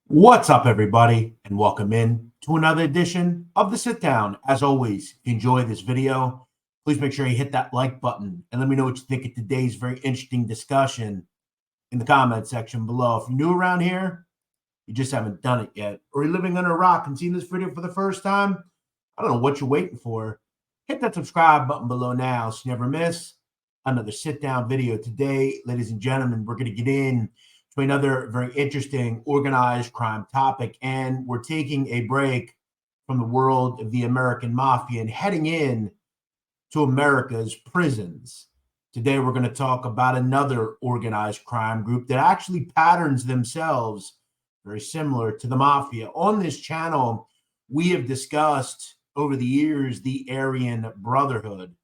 What's up, everybody, and welcome in to another edition of The Sit Down. As always, if you enjoy this video, please make sure you hit that like button and let me know what you think of today's very interesting discussion in the comment section below. If you're new around here, you just haven't done it yet, or you're living under a rock and seeing this video for the first time, I don't know what you're waiting for. Hit that subscribe button below now so you never miss another sit down video. Today, ladies and gentlemen, we're going to get in to another very interesting organized crime topic, and we're taking a break from the world of the American Mafia and heading in to America's prisons. Today, we're going to talk about another organized crime group that actually patterns themselves very similar to the Mafia. On this channel, we have discussed over the years the Aryan Brotherhood.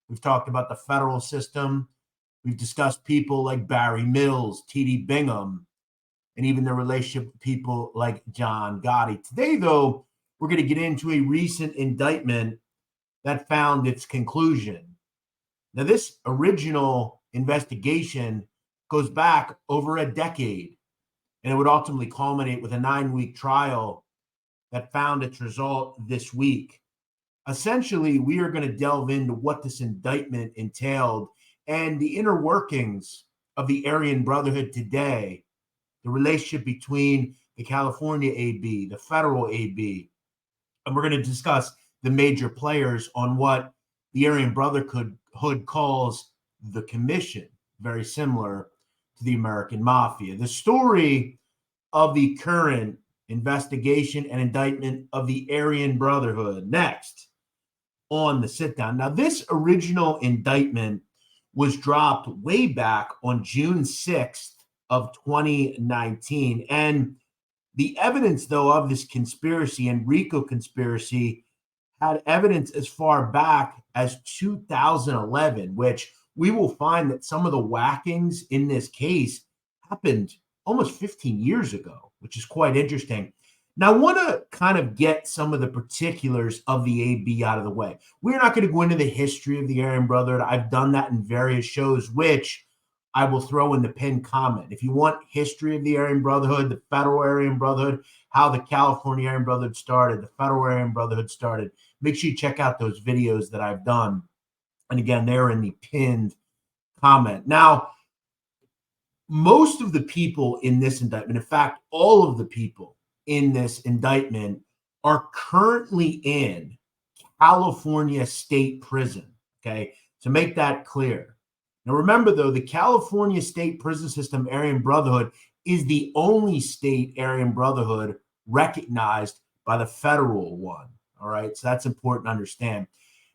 We've talked about the federal system. We've discussed people like Barry Mills, T.D. Bingham, and even the relationship with people like John Gotti. Today, though, we're going to get into a recent indictment that found its conclusion. Now, this original investigation goes back over a decade, and it would ultimately culminate with a 9-week trial that found its result this week. Essentially, we are going to delve into what this indictment entailed and the inner workings of the Aryan Brotherhood today, the relationship between the California AB, the federal AB, and we're going to discuss the major players on what the Aryan Brotherhood calls the Commission, very similar to the American Mafia. The story of the current investigation and indictment of the Aryan Brotherhood next on the sit down. Now, this original indictment was dropped way back on June 6th of 2019. And the evidence, though, of this conspiracy and RICO conspiracy had evidence as far back as 2011, which we will find that some of the whackings in this case happened almost 15 years ago, which is quite interesting. Now, I want to kind of get some of the particulars of the AB out of the way. We're not going to go into the history of the Aryan Brotherhood. I've done that in various shows, which I will throw in the pinned comment. If you want history of the Aryan Brotherhood, the Federal Aryan Brotherhood, how the California Aryan Brotherhood started, the Federal Aryan Brotherhood started, make sure you check out those videos that I've done. And again, they're in the pinned comment. Now, most of the people in this indictment, in fact, all of the people in this indictment are currently in California State Prison. Okay, to make that clear. Now, remember, though, the California State Prison System Aryan Brotherhood is the only state Aryan Brotherhood recognized by the federal one. All right, so that's important to understand.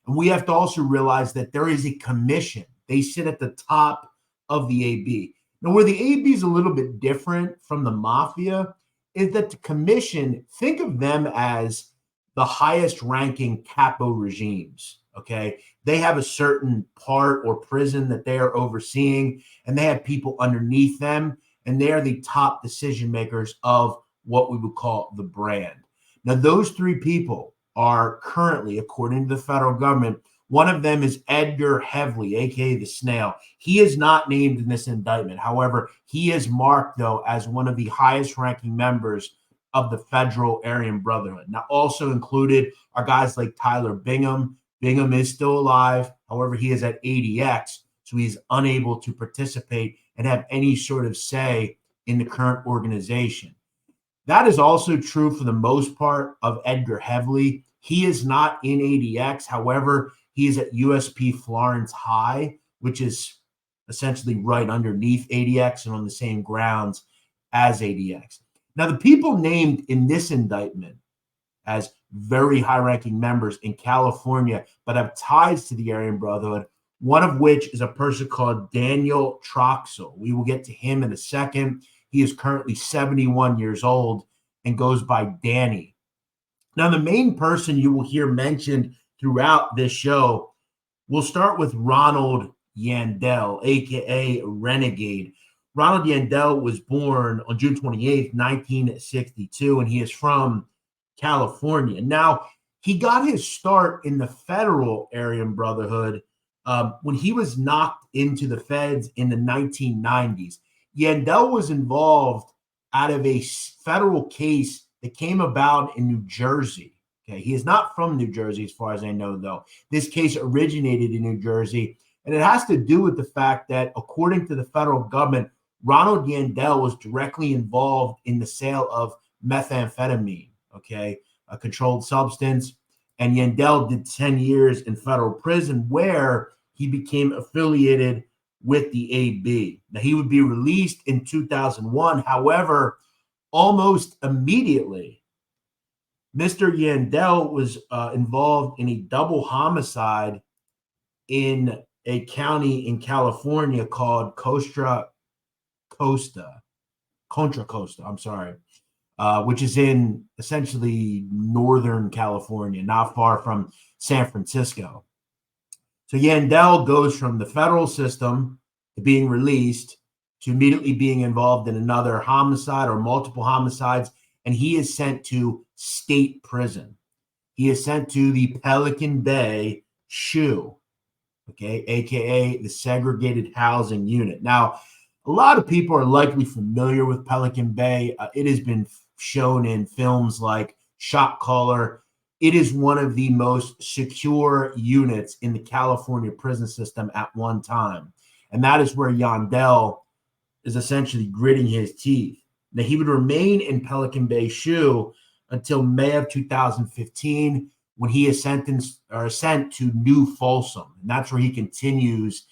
And we have to also realize that there is a commission. They sit at the top of the AB. Now, where the AB is a little bit different from the Mafia is that the commission, think of them as the highest ranking capo regimes, okay? They have a certain part or prison that they are overseeing, and they have people underneath them, and they are the top decision makers of what we would call the brand. Now, those three people are currently, according to the federal government, one of them is Edgar Heavily, aka the Snail. He is not named in this indictment. However, he is marked, though, as one of the highest ranking members of the Federal Aryan Brotherhood. Now, also included are guys like Tyler Bingham. Bingham is still alive. However, he is at ADX, so he's unable to participate and have any sort of say in the current organization. That is also true for the most part of Edgar Heavily. He is not in ADX. However, he is at USP Florence High, which is essentially right underneath ADX and on the same grounds as ADX. Now, the people named in this indictment as very high-ranking members in California, but have ties to the Aryan Brotherhood, one of which is a person called Daniel Troxel. We will get to him in a second. He is currently 71 years old and goes by Danny. Now, the main person you will hear mentioned throughout this show, we'll start with Ronald Yandel, aka Renegade. Ronald Yandel was born on June 28th, 1962, and he is from California. Now, he got his start in the Federal Aryan Brotherhood when he was knocked into the feds in the 1990s. Yandel was involved out of a federal case that came about in New Jersey. Okay, he is not from New Jersey, as far as I know, though. This case originated in New Jersey, and it has to do with the fact that, according to the federal government, Ronald Yandel was directly involved in the sale of methamphetamine, okay, a controlled substance. And Yandel did 10 years in federal prison, where he became affiliated with the AB. Now, he would be released in 2001. However, almost immediately, Mr. Yandel was involved in a double homicide in a county in California called Contra Costa, I'm sorry, which is in essentially Northern California, not far from San Francisco. So Yandel goes from the federal system to being released to immediately being involved in another homicide or multiple homicides, and he is sent to state prison. He is sent to the Pelican Bay SHU, okay, aka the Segregated Housing Unit. Now, a lot of people are likely familiar with Pelican Bay. It has been shown in films like Shot Caller. It is one of the most secure units in the California prison system at one time. And that is where Yandel is essentially gritting his teeth. Now, he would remain in Pelican Bay SHU until May of 2015, when he is sent to New Folsom. And that's where he continues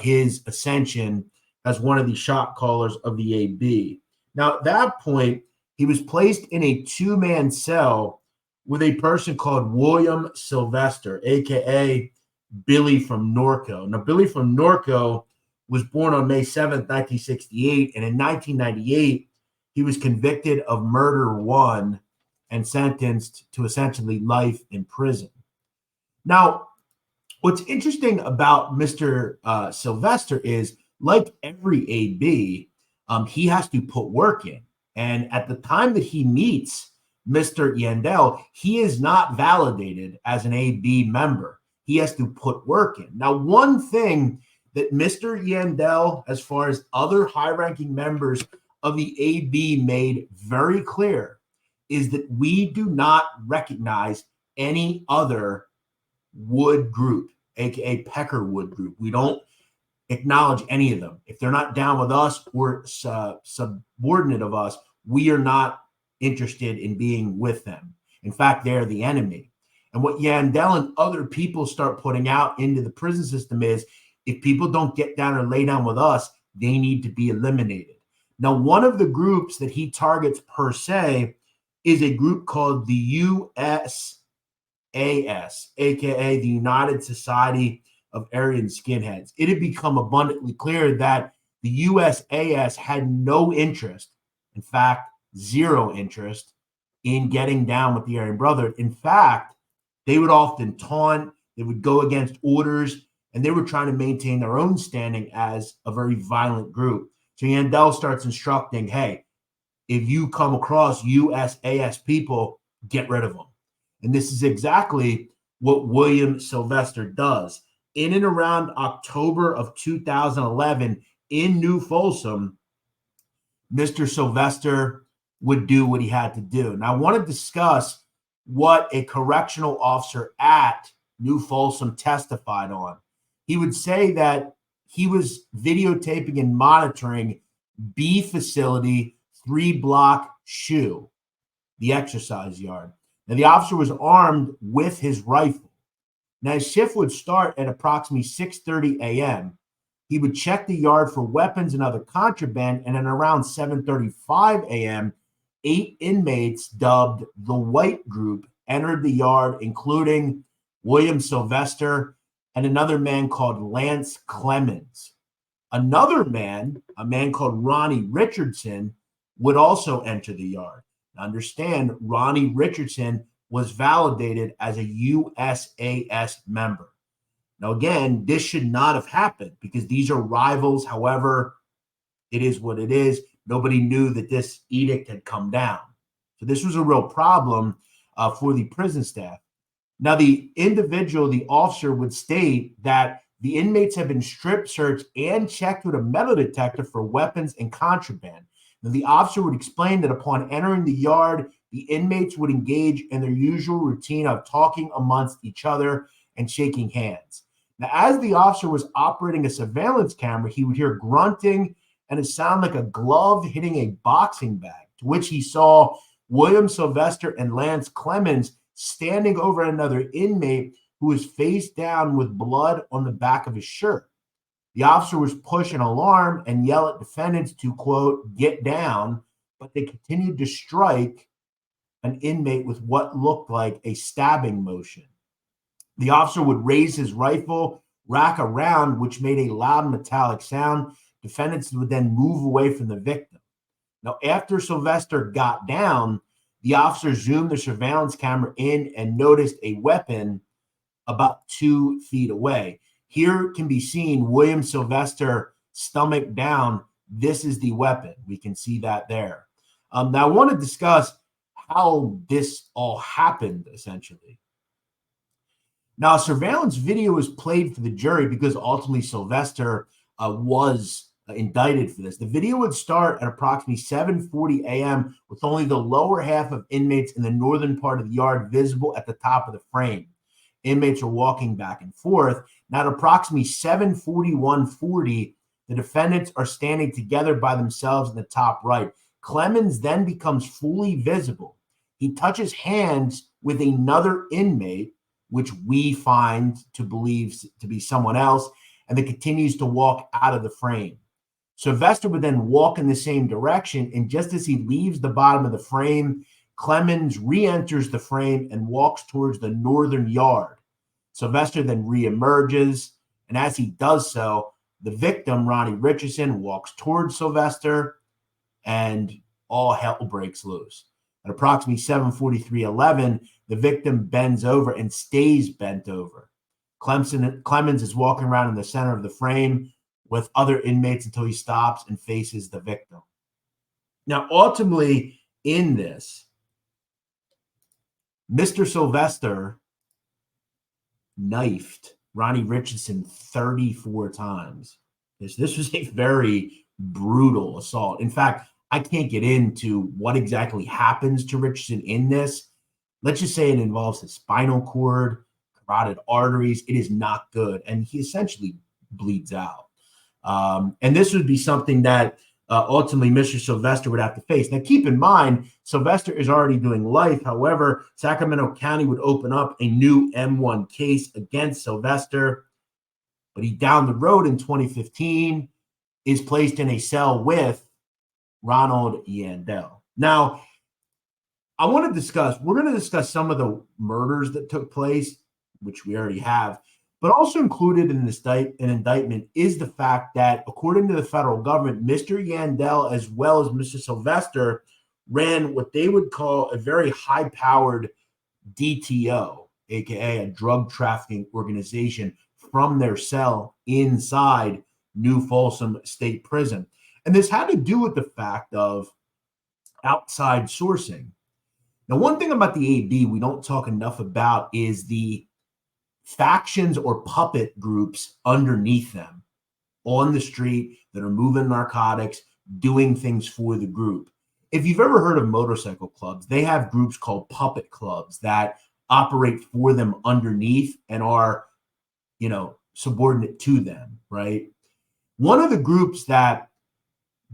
his ascension as one of the shot callers of the AB. Now, at that point, he was placed in a two-man cell with a person called William Sylvester, a.k.a. Billy from Norco. Now, Billy from Norco was born on May 7th, 1968, and in 1998, he was convicted of murder one and sentenced to essentially life in prison. Now, what's interesting about Mr. Sylvester is, like every AB, he has to put work in. And at the time that he meets Mr. Yandel, he is not validated as an AB member. He has to put work in. Now, one thing that Mr. Yandel, as far as other high-ranking members of the AB, made very clear is that we do not recognize any other wood group, aka Peckerwood group. We don't acknowledge any of them. If they're not down with us or subordinate of us, we are not interested in being with them. In fact, they're the enemy. And what Yandel and other people start putting out into the prison system is, if people don't get down or lay down with us, they need to be eliminated. Now, one of the groups that he targets per se is a group called the USAS, aka the United Society of Aryan Skinheads. It had become abundantly clear that the USAS had no interest, in fact, zero interest, in getting down with the Aryan Brotherhood. In fact, they would often taunt, they would go against orders, and they were trying to maintain their own standing as a very violent group. So Yandel starts instructing, hey, if you come across USAS people, get rid of them. And this is exactly what William Sylvester does. In and around October of 2011, in New Folsom, Mr. Sylvester would do what he had to do. Now, I want to discuss what a correctional officer at New Folsom testified on. He would say that he was videotaping and monitoring B facility 3-block SHU, the exercise yard. Now, the officer was armed with his rifle. Now, his shift would start at approximately 6:30 a.m. He would check the yard for weapons and other contraband, and at around 7:35 a.m., 8 inmates dubbed the White Group entered the yard, including William Sylvester and another man called Lance Clemens. Another man, a man called Ronnie Richardson, would also enter the yard. Now, understand, Ronnie Richardson was validated as a USAS member. Now, again, this should not have happened because these are rivals. However, it is what it is. Nobody knew that this edict had come down. So this was a real problem for the prison staff. Now, the individual, the officer, would state that the inmates have been strip searched and checked with a metal detector for weapons and contraband. Now, the officer would explain that upon entering the yard, the inmates would engage in their usual routine of talking amongst each other and shaking hands. Now, as the officer was operating a surveillance camera, he would hear grunting and a sound like a glove hitting a boxing bag, to which he saw William Sylvester and Lance Clemens standing over another inmate who was face down with blood on the back of his shirt. The officer was push an alarm and yell at defendants to, quote, get down, but they continued to strike an inmate with what looked like a stabbing motion. The officer would raise his rifle, rack a round, which made a loud metallic sound. Defendants would then move away from the victim. Now, after Sylvester got down, the officer zoomed the surveillance camera in and noticed a weapon about 2 feet away. Here can be seen William Sylvester stomach down. This is the weapon. We can see that there. Now, I want to discuss how this all happened, essentially. Now, surveillance video was played for the jury because ultimately Sylvester was indicted for this. The video would start at approximately 7:40 a.m. with only the lower half of inmates in the northern part of the yard visible at the top of the frame. Inmates are walking back and forth. Now, at approximately 7:41:40, the defendants are standing together by themselves in the top right. Clemens then becomes fully visible. He touches hands with another inmate, which we find to believe to be someone else, and then continues to walk out of the frame. Sylvester would then walk in the same direction, and just as he leaves the bottom of the frame, Clemens re-enters the frame and walks towards the northern yard. Sylvester then re-emerges, and as he does so, the victim, Ronnie Richardson, walks towards Sylvester, and all hell breaks loose. At approximately 7:43:11, the victim bends over and stays bent over. Clemens is walking around in the center of the frame with other inmates until he stops and faces the victim. Now, ultimately, in this, Mr. Sylvester knifed Ronnie Richardson 34 times. This was a very brutal assault. In fact, I can't get into what exactly happens to Richardson in this. Let's just say it involves his spinal cord, carotid arteries. It is not good. And he essentially bleeds out. And this would be something that ultimately Mr. Sylvester would have to face. Now, keep in mind, Sylvester is already doing life. However, Sacramento County would open up a new M1 case against Sylvester. But he, down the road in 2015, is placed in a cell with Ronald Yandell. Now, we're going to discuss some of the murders that took place, which we already have, but also included in this indictment is the fact that, according to the federal government, Mr. Yandell, as well as Mr. Sylvester, ran what they would call a very high-powered DTO, aka a drug trafficking organization, from their cell inside New Folsom State Prison. And this had to do with the fact of outside sourcing. Now, one thing about the AB we don't talk enough about is the factions or puppet groups underneath them on the street that are moving narcotics, doing things for the group. If you've ever heard of motorcycle clubs, they have groups called puppet clubs that operate for them underneath and are, subordinate to them, right? One of the groups that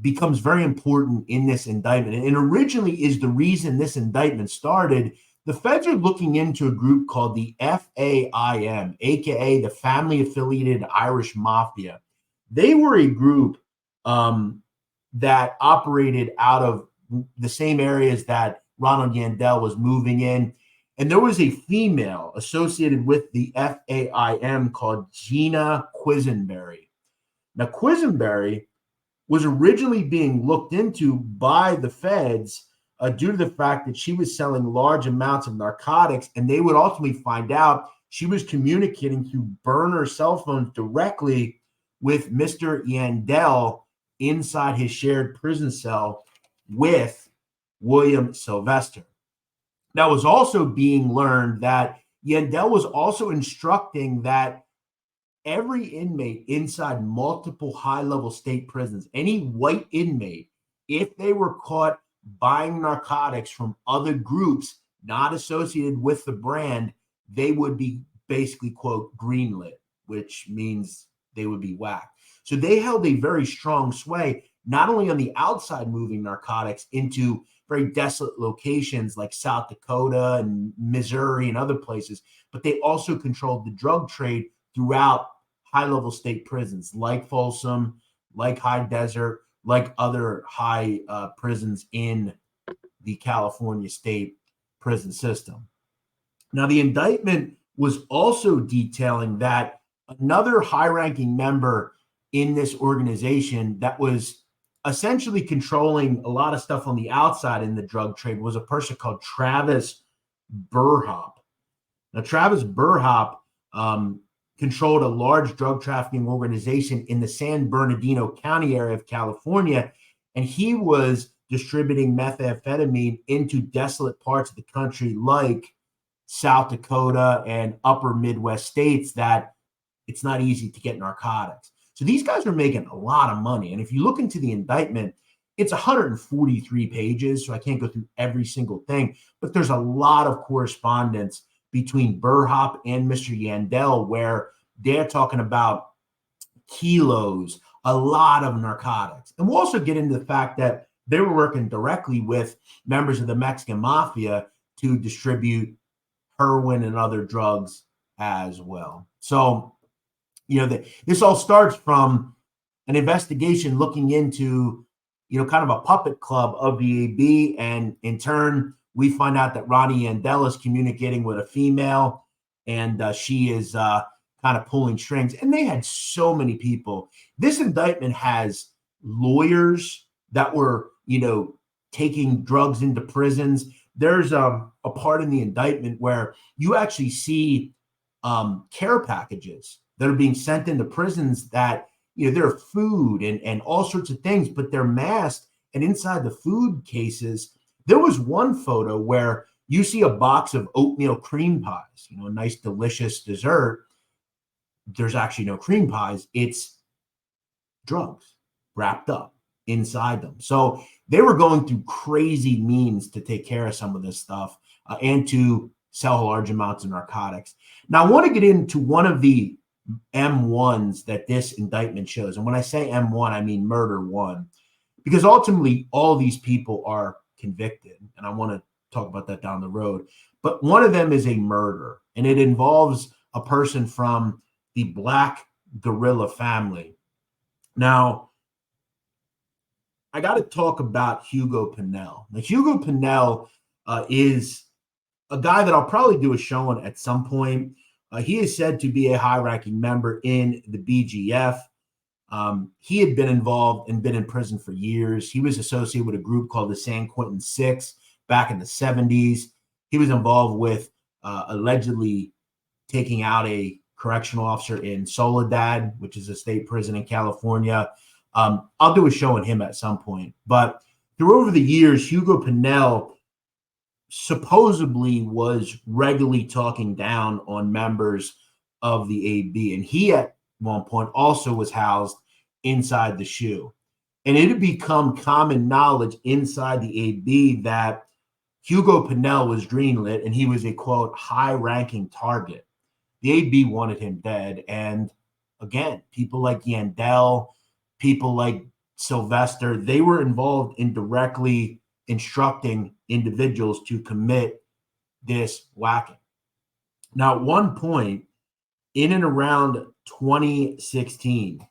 becomes very important in this indictment, and originally is the reason this indictment started, the feds are looking into a group called the FAIM, aka the Family Affiliated Irish Mafia. They were a group that operated out of the same areas that Ronald Yandell was moving in. And there was a female associated with the FAIM called Gina Quisenberry. Now, Quisenberry was originally being looked into by the feds due to the fact that she was selling large amounts of narcotics, and they would ultimately find out she was communicating through burner cell phones directly with Mr. Yandell inside his shared prison cell with William Sylvester. Now, it was also being learned that Yandell was also instructing that every inmate inside multiple high-level state prisons, any white inmate if they were caught buying narcotics from other groups not associated with the brand, they would be basically, quote, greenlit, which means they would be whacked. So they held a very strong sway, not only on the outside moving narcotics into very desolate locations like South Dakota and Missouri and other places, but they also controlled the drug trade throughout high-level state prisons like Folsom, like High Desert, like other high prisons in the California state prison system. Now, the indictment was also detailing that another high-ranking member in this organization that was essentially controlling a lot of stuff on the outside in the drug trade was a person called Travis Burhop. Now, Travis Burhop controlled a large drug trafficking organization in the San Bernardino County area of California, and he was distributing methamphetamine into desolate parts of the country like South Dakota and upper Midwest states that it's not easy to get narcotics. So these guys are making a lot of money. And if you look into the indictment, it's 143 pages, so I can't go through every single thing, but there's a lot of correspondence between Burhop and Mr. Yandel where they're talking about kilos, a lot of narcotics. And we'll also get into the fact that they were working directly with members of the Mexican Mafia to distribute heroin and other drugs as well. So, this all starts from an investigation looking into, kind of a puppet club of the AB. And in turn, we find out that Ronnie Yandel is communicating with a female, and she is kind of pulling strings. And they had so many people. This indictment has lawyers that were, taking drugs into prisons. There's a part in the indictment where you actually see care packages that are being sent into prisons that, there are food and all sorts of things, but they're masked. And inside the food cases, there was one photo where you see a box of oatmeal cream pies, a nice, delicious dessert. There's actually no cream pies. It's drugs wrapped up inside them. So they were going through crazy means to take care of some of this stuff and to sell large amounts of narcotics. Now, I want to get into one of the M1s that this indictment shows. And when I say M1, I mean murder one, because ultimately all these people are convicted. And I want to talk about that down the road. But one of them is a murder, and it involves a person from the Black Guerrilla family. Now, I got to talk about Hugo Pinell. Now, Hugo Pinell is a guy that I'll probably do a show on at some point. He is said to be a high-ranking member in the BGF. He had been involved and been in prison for years. He was associated with a group called the San Quentin Six back in the 70s. He was involved with allegedly taking out a correctional officer in Soledad, which is a state prison in California. I'll do a show on him at some point. But through over the years, Hugo Pinell supposedly was regularly talking down on members of the AB. And he at one point also was housed inside the SHU. And it had become common knowledge inside the AB that Hugo Pinell was greenlit and he was a, quote, high-ranking target. The AB wanted him dead. And again, people like Yandel, people like Sylvester, they were involved in directly instructing individuals to commit this whacking. Now, at one point, in and around 2016,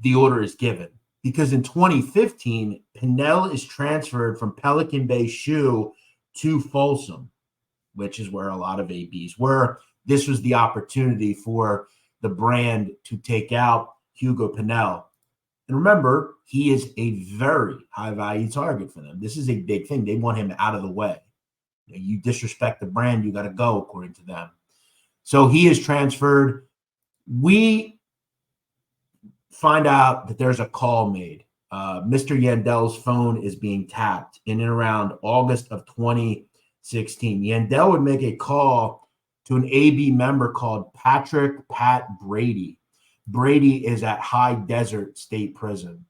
the order is given because in 2015, Pinell is transferred from Pelican Bay SHU to Folsom, which is where a lot of ABs were. This was the opportunity for the brand to take out Hugo Pinell. And remember, he is a very high-value target for them. This is a big thing. They want him out of the way. You disrespect the brand, you got to go, according to them. So he is transferred. We find out that there's a call made. Mr. Yandel's phone is being tapped in and around August of 2016. Yandel would make a call to an AB member called Pat Brady. Brady is at High Desert State Prison.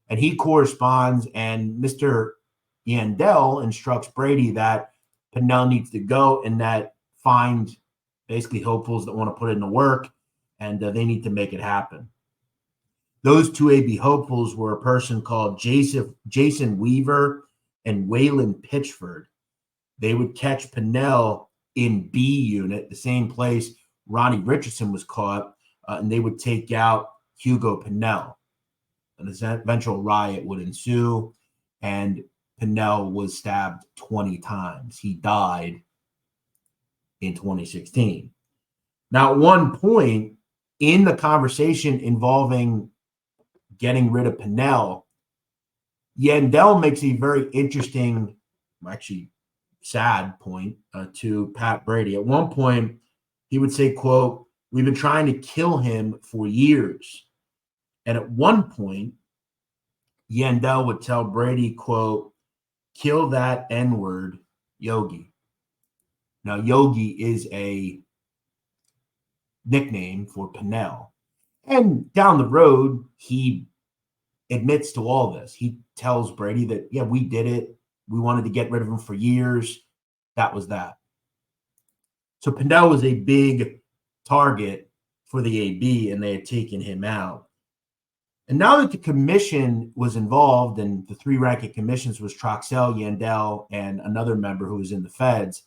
And he corresponds, and Mr. Yandel instructs Brady that Pinell needs to go and that find basically hopefuls that want to put in the work, and they need to make it happen. Those two AB hopefuls were a person called Jason Weaver and Waylon Pitchford. They would catch Pinell in B unit, the same place Ronnie Richardson was caught, and they would take out Hugo Pinell. An eventual riot would ensue, and Pinell was stabbed 20 times. He died in 2016. Now, at one point in the conversation involving getting rid of Pinell, Yandel makes a very interesting, actually sad point to Pat Brady. At one point, he would say, quote, "We've been trying to kill him for years." And at one point, Yandel would tell Brady, quote, "Kill that N-word, Yogi." Now, Yogi is a nickname for Pinell. And down the road, he admits to all this. He tells Brady that, yeah, we did it. We wanted to get rid of him for years. That was that. So Pinell was a big target for the AB, and they had taken him out. And now that the commission was involved, and the three ranking commissions was Troxell, Yandel, and another member who was in the feds,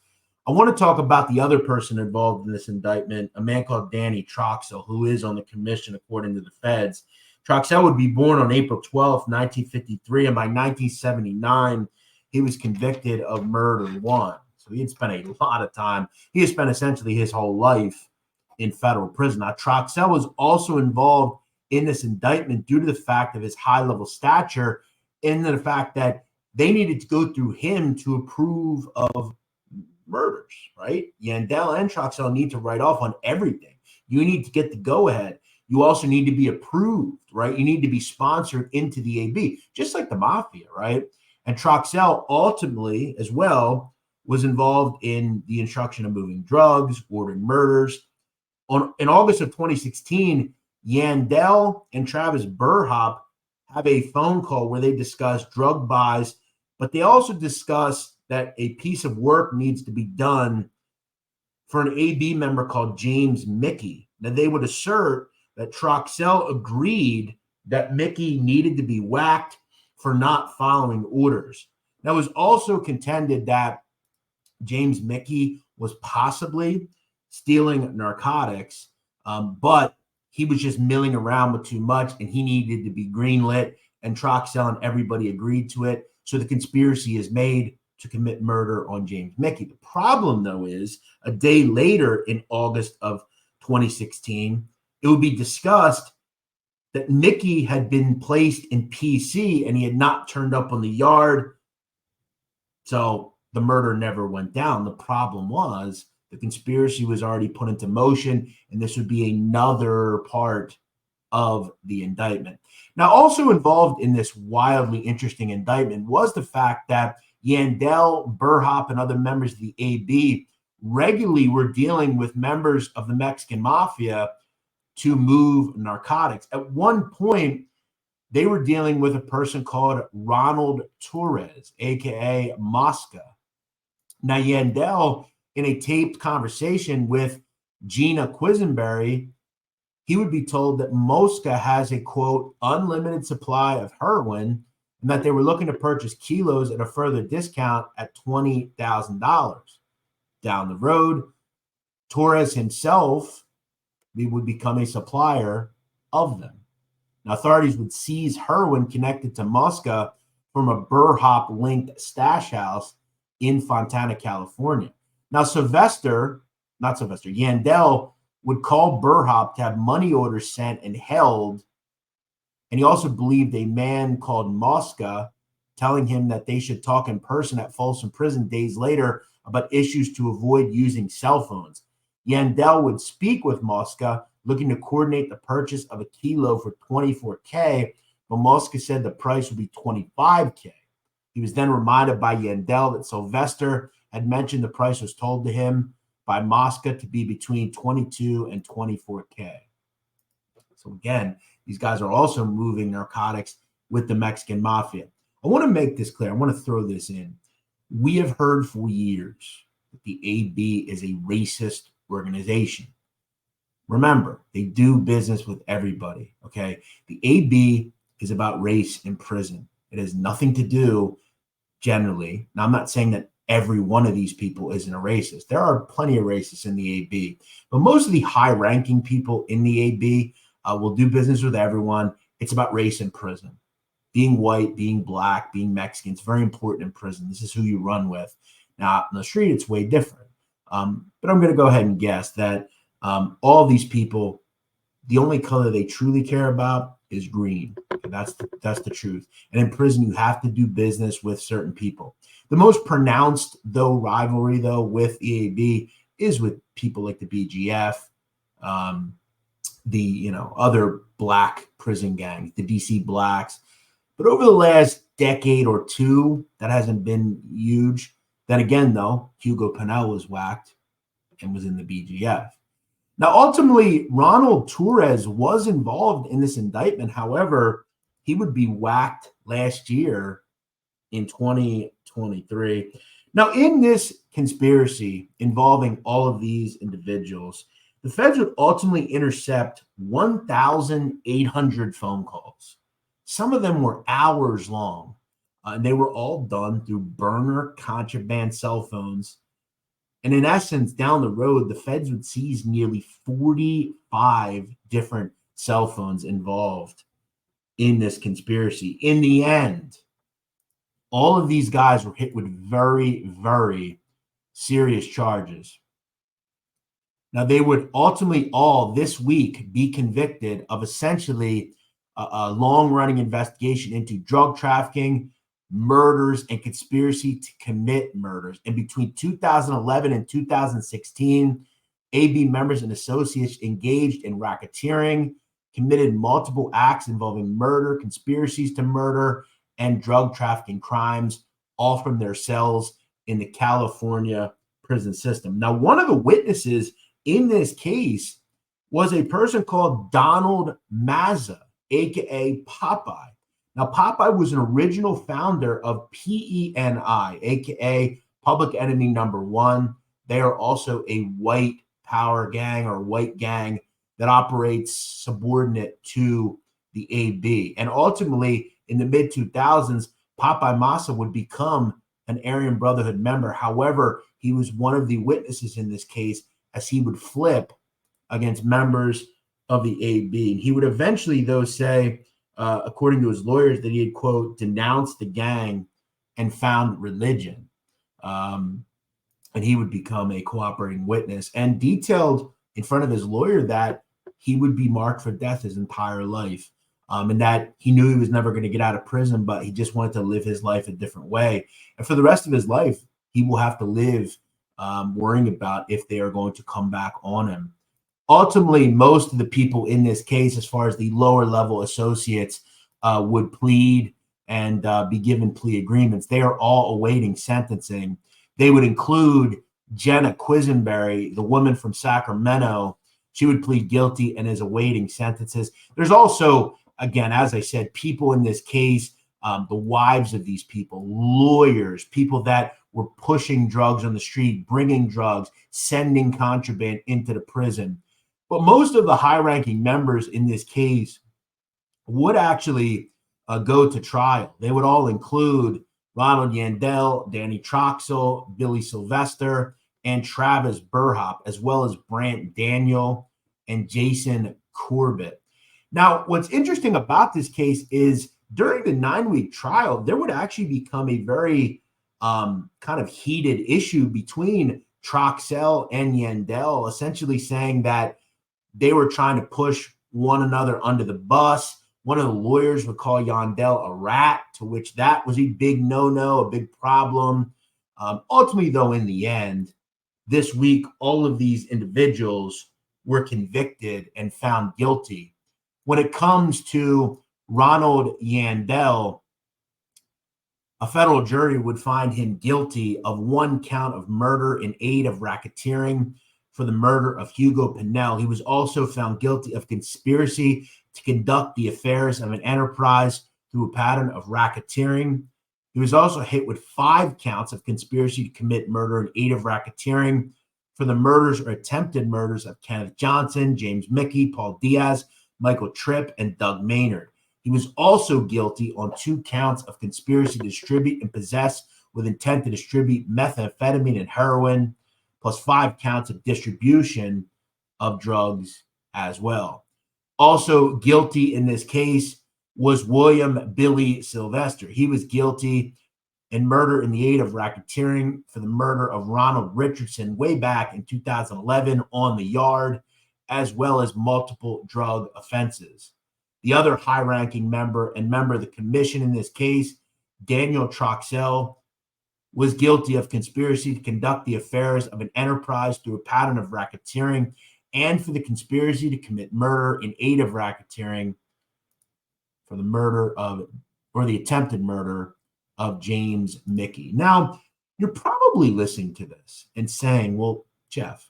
I want to talk about the other person involved in this indictment, a man called Danny Troxell, who is on the commission according to the feds. Troxell would be born on April 12th, 1953, and by 1979, he was convicted of murder one. So he had spent a lot of time. He had spent essentially his whole life in federal prison. Now, Troxell was also involved in this indictment due to the fact of his high-level stature and the fact that they needed to go through him to approve of murders, right? Yandel and Troxell need to write off on everything. You need to get the go-ahead. You also need to be approved, right? You need to be sponsored into the AB, just like the Mafia, right? And Troxell ultimately, as well, was involved in the instruction of moving drugs, ordering murders. In August of 2016, Yandel and Travis Burhop have a phone call where they discuss drug buys, but they also discuss that a piece of work needs to be done for an AB member called James Mickey. Now, they would assert that Troxell agreed that Mickey needed to be whacked for not following orders. Now, it was also contended that James Mickey was possibly stealing narcotics, but he was just milling around with too much, and he needed to be greenlit, and Troxell and everybody agreed to it. So the conspiracy is made to commit murder on James Mickey. The problem, though, is a day later in August of 2016, it would be discussed that Mickey had been placed in PC and he had not turned up on the yard. So the murder never went down. The problem was the conspiracy was already put into motion, and this would be another part of the indictment. Now, also involved in this wildly interesting indictment was the fact that Yandel, Burhop, and other members of the AB regularly were dealing with members of the Mexican Mafia to move narcotics. At one point, they were dealing with a person called Ronald Torres, aka Mosca. Now, Yandel, in a taped conversation with Gina Quisenberry, he would be told that Mosca has a, quote, unlimited supply of heroin, and that they were looking to purchase kilos at a further discount at $20,000. Down the road, Torres himself would become a supplier of them. Now, authorities would seize heroin connected to Mosca from a Burhop-linked stash house in Fontana, California. Now, Yandel would call Burhop to have money orders sent and held, and he also believed a man called Mosca telling him that they should talk in person at Folsom Prison days later about issues to avoid using cell phones. Yandel would speak with Mosca, looking to coordinate the purchase of a kilo for $24K, but Mosca said the price would be $25K. He was then reminded by Yandel that Sylvester had mentioned the price was told to him by Mosca to be between $22 and $24K. So again, these guys are also moving narcotics with the Mexican Mafia. I want to make this clear. I want to throw this in. We have heard for years that the AB is a racist organization. Remember, they do business with everybody, okay? The AB is about race in prison. It has nothing to do generally. Now, I'm not saying that every one of these people isn't a racist. There are plenty of racists in the AB, but most of the high-ranking people in the AB will do business with everyone. It's about race in prison. Being white, being black, being Mexican, it's very important in prison. This is who you run with. Now, on the street, it's way different. But I'm going to go ahead and guess that all these people, the only color they truly care about is green. And that's the truth. And in prison, you have to do business with certain people. The most pronounced, though, rivalry, though, with EAB is with people like the BGF, the other black prison gangs, the DC Blacks. But over the last decade or two, that hasn't been huge. Then again, though, Hugo Pinell was whacked and was in the BGF. Now, ultimately, Ronald Torres was involved in this indictment. However, he would be whacked last year in 2023. Now, in this conspiracy involving all of these individuals, the feds would ultimately intercept 1,800 phone calls. Some of them were hours long, and they were all done through burner contraband cell phones. And in essence, down the road, the feds would seize nearly 45 different cell phones involved in this conspiracy. In the end, all of these guys were hit with very, very serious charges. Now, they would ultimately all this week be convicted of essentially a long-running investigation into drug trafficking, murders, and conspiracy to commit murders. And between 2011 and 2016, AB members and associates engaged in racketeering, committed multiple acts involving murder, conspiracies to murder, and drug trafficking crimes, all from their cells in the California prison system. Now, one of the witnesses in this case was a person called Donald Mazza, aka Popeye. Now, Popeye was an original founder of PENI, aka Public Enemy Number One. They are also a white power gang or white gang that operates subordinate to the AB. And ultimately, in the mid-2000s, Popeye Massa would become an Aryan Brotherhood member. However, he was one of the witnesses in this case as he would flip against members of the AB. And he would eventually, though, say, according to his lawyers, that he had, quote, denounced the gang and found religion. And he would become a cooperating witness and detailed in front of his lawyer that he would be marked for death his entire life. And that he knew he was never going to get out of prison, but he just wanted to live his life a different way. And for the rest of his life, he will have to live worrying about if they are going to come back on him. Ultimately, most of the people in this case, as far as the lower level associates, would plead and be given plea agreements. They are all awaiting sentencing. They would include Jenna Quisenberry, the woman from Sacramento. She would plead guilty and is awaiting sentences. There's also, again, as I said, people in this case, the wives of these people, lawyers, people that were pushing drugs on the street, bringing drugs, sending contraband into the prison. But most of the high-ranking members in this case would actually go to trial. They would all include Ronald Yandel, Danny Troxel, Billy Sylvester, and Travis Burhop, as well as Brant Daniel and Jason Corbett. Now, what's interesting about this case is during the 9-week trial, there would actually become a very kind of heated issue between Troxel and Yandel, essentially saying that they were trying to push one another under the bus. One of the lawyers would call Yandel a rat, to which that was a big no-no, a big problem. Ultimately, though, in the end, this week, all of these individuals were convicted and found guilty. When it comes to Ronald Yandel, a federal jury would find him guilty of 1 count of murder in aid of racketeering for the murder of Hugo Pinell. He was also found guilty of conspiracy to conduct the affairs of an enterprise through a pattern of racketeering. He was also hit with 5 counts of conspiracy to commit murder in aid of racketeering for the murders or attempted murders of Kenneth Johnson, James Mickey, Paul Diaz, Michael Tripp, and Doug Maynard. He was also guilty on 2 counts of conspiracy to distribute and possess with intent to distribute methamphetamine and heroin, plus 5 counts of distribution of drugs as well. Also guilty in this case was William Billy Sylvester. He was guilty in murder in the aid of racketeering for the murder of Ronald Richardson way back in 2011 on the yard, as well as multiple drug offenses. The other high-ranking member and member of the commission in this case, Daniel Troxell, was guilty of conspiracy to conduct the affairs of an enterprise through a pattern of racketeering and for the conspiracy to commit murder in aid of racketeering for the murder of, or the attempted murder of James Mickey. Now, you're probably listening to this and saying, well, Jeff,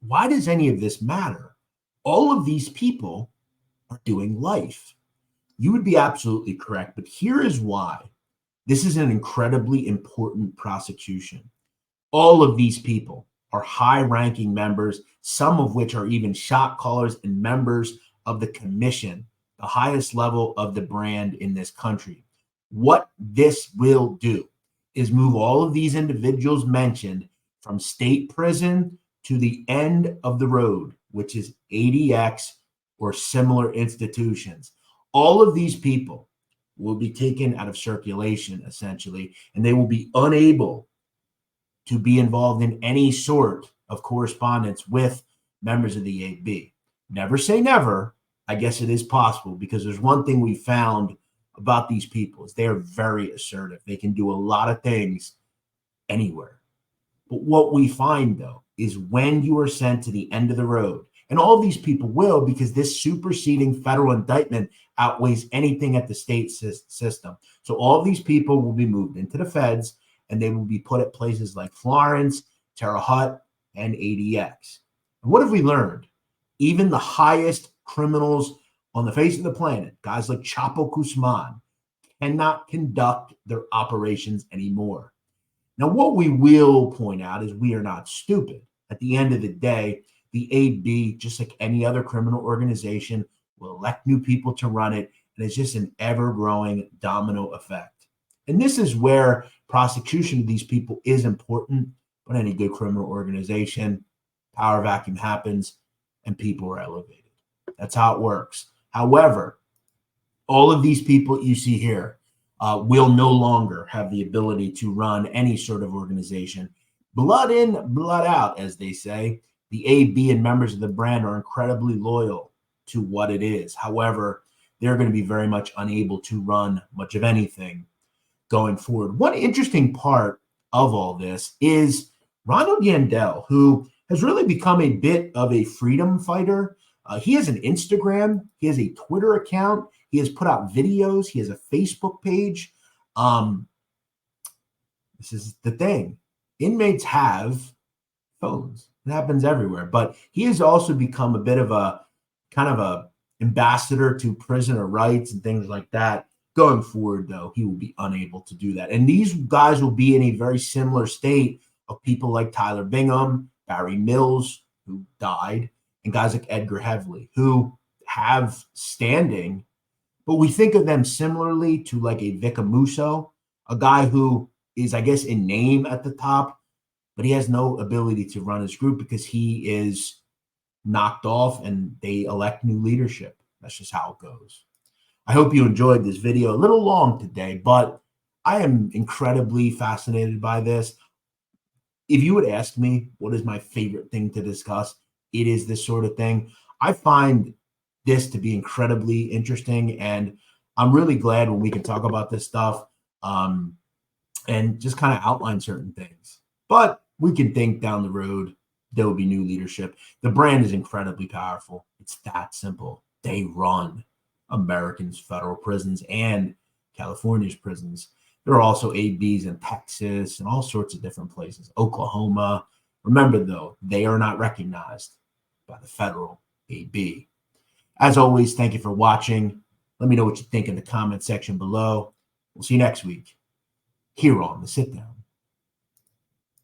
why does any of this matter? All of these people are doing life. You would be absolutely correct, but here is why. This is an incredibly important prosecution. All of these people are high-ranking members, some of which are even shot callers and members of the commission, the highest level of the brand in this country. What this will do is move all of these individuals mentioned from state prison to the end of the road, which is ADX or similar institutions. All of these people will be taken out of circulation, essentially, and they will be unable to be involved in any sort of correspondence with members of the AB. Never say never. I guess it is possible, because there's one thing we found about these people is they're very assertive. They can do a lot of things anywhere. But what we find, though, is when you are sent to the end of the road, and all these people will, because this superseding federal indictment outweighs anything at the state system. So all of these people will be moved into the feds, and they will be put at places like Florence, Terre Haute, and ADX. And what have we learned? Even the highest criminals on the face of the planet, guys like Chapo Guzman, cannot conduct their operations anymore. Now, what we will point out is we are not stupid. At the end of the day, the AB, just like any other criminal organization, will elect new people to run it, and it's just an ever-growing domino effect. And this is where prosecution of these people is important, but any good criminal organization, power vacuum happens, and people are elevated. That's how it works. However, all of these people you see here will no longer have the ability to run any sort of organization. Blood in, blood out, as they say. The AB and members of the brand are incredibly loyal to what it is. However, they're going to be very much unable to run much of anything going forward. One interesting part of all this is Ronald Yandel, who has really become a bit of a freedom fighter. He has an Instagram. He has a Twitter account. He has put out videos. He has a Facebook page. This is the thing. Inmates have phones. It happens everywhere. But he has also become a bit of a kind of a ambassador to prisoner rights and things like that. Going forward, though, he will be unable to do that. And these guys will be in a very similar state of people like Tyler Bingham, Barry Mills, who died, and guys like Edgar Heavley, who have standing, but we think of them similarly to like a Vic Amuso, a guy who is, I guess, in name at the top, but he has no ability to run his group because he is knocked off and they elect new leadership. That's just how it goes. I hope you enjoyed this video. A little long today, but I am incredibly fascinated by this. If you would ask me what is my favorite thing to discuss, it is this sort of thing. I find this to be incredibly interesting, and I'm really glad when we can talk about this stuff and just kind of outline certain things. But we can think down the road, there will be new leadership. The brand is incredibly powerful. It's that simple. They run Americans' federal prisons and California's prisons. There are also ABs in Texas and all sorts of different places, Oklahoma. Remember, though, they are not recognized by the federal AB. As always, thank you for watching. Let me know what you think in the comment section below. We'll see you next week here on The Sit Down.